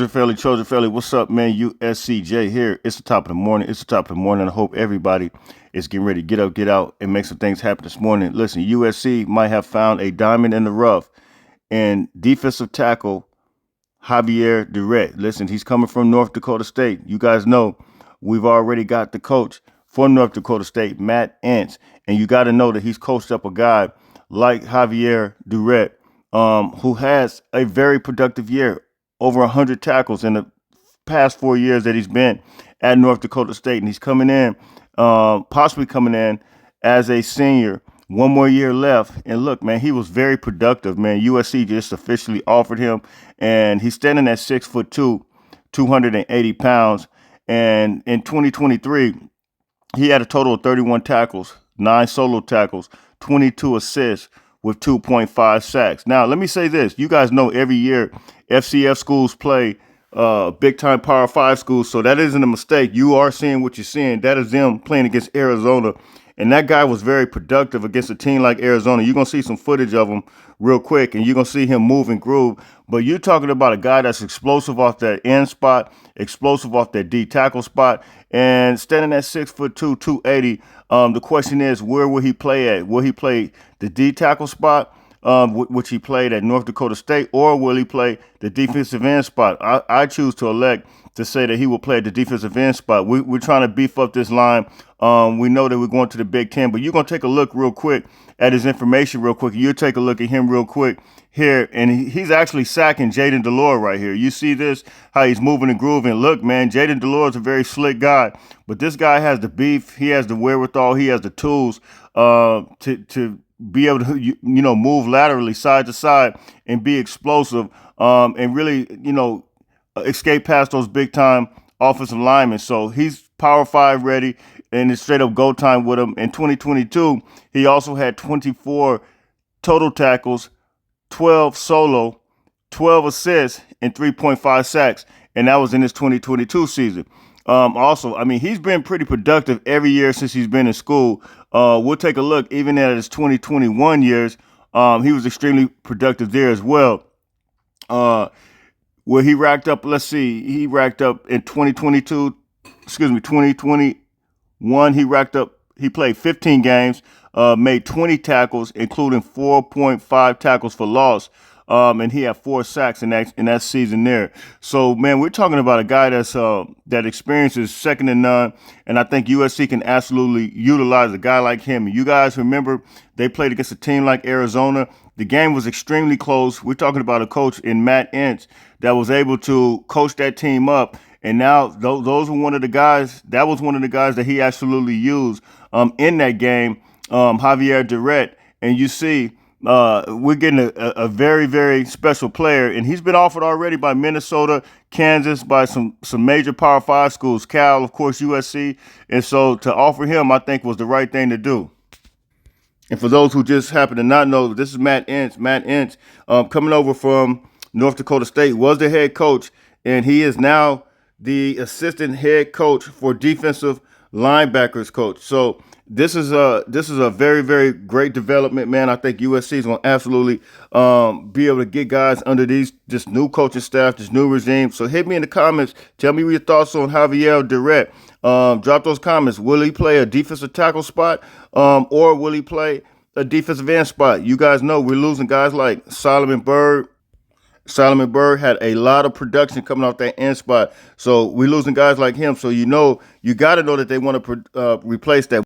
Trojan Fairly, what's up, man? USCJ here. It's the top of the morning. It's the top of the morning. I hope everybody is getting ready to get up, get out, and make some things happen this morning. Listen, USC might have found a diamond in the rough, and defensive tackle Javier Derritt. Listen, he's coming from North Dakota State. You guys know we've already got the coach from North Dakota State, Matt Entz, and you got to know that he's coached up a guy like Javier Derritt, who has a very productive year, over 100 tackles in the past 4 years that he's been at North Dakota State, and he's coming in, possibly coming in as a senior. One more year left, and look, man, he was very productive, man. USC just officially offered him, and he's standing at 6'2", 280 pounds, and in 2023, he had a total of 31 tackles, 9 solo tackles, 22 assists with 2.5 sacks. Now, let me say this. You guys know every year FCS schools play big-time Power 5 schools, so that isn't a mistake. You are seeing what you're seeing. That is them playing against Arizona, and that guy was very productive against a team like Arizona. You're going to see some footage of him real quick, and you're going to see him move and groove. But you're talking about a guy that's explosive off that end spot, explosive off that D tackle spot, and standing at 6'2", 280. The question is, where will he play at? Will he play the D tackle spot, which he played at North Dakota State, or will he play the defensive end spot? I choose to elect to say that he will play at the defensive end spot. We're trying to beef up this line. We know that we're going to the Big Ten, but you're going to take a look real quick at his information real quick. You'll take a look at him real quick here, and he's actually sacking Jaden Delore right here. You see this, how he's moving and grooving. Look, man, Jaden Delore is a very slick guy, but this guy has the beef. He has the wherewithal. He has the tools to be able to, move laterally side to side and be explosive, and really, escape past those big time offensive linemen. So he's Power 5 ready, and it's straight up go time with him. In 2022, he also had 24 total tackles, 12 solo, 12 assists, and 3.5 sacks, and that was in his 2022 season. Also, I mean, he's been pretty productive every year since he's been in school. We'll take a look, even at his 2021 years, he was extremely productive there as well. Where he racked up, he racked up in 2021, he played 15 games, made 20 tackles, including 4.5 tackles for loss. And he had 4 sacks in that season there. So, man, we're talking about a guy that experience is second to none, and I think USC can absolutely utilize a guy like him. You guys remember they played against a team like Arizona. The game was extremely close. We're talking about a coach in Matt Entz that was able to coach that team up, and now those were one of the guys. That was one of the guys that he absolutely used in that game, Javier Derritt, and you see. We're getting a very, very special player, and he's been offered already by Minnesota, Kansas, by some major Power 5 schools, Cal, of course, USC. And so to offer him, I think, was the right thing to do. And for those who just happen to not know, this is Matt Entz. Matt Entz, coming over from North Dakota State, was the head coach, and he is now the assistant head coach for defensive linebackers coach. So this is a very, very great development, man. I think USC is going to absolutely be able to get guys under this new coaching staff, this new regime. So hit me in the comments. Tell me your thoughts on Javier Derritt. Drop those comments. Will he play a defensive tackle spot, or will he play a defensive end spot? You guys know we're losing guys like Solomon Byrd. Solomon Byrd had a lot of production coming off that end spot. So we're losing guys like him. So you got to know that they want to replace that.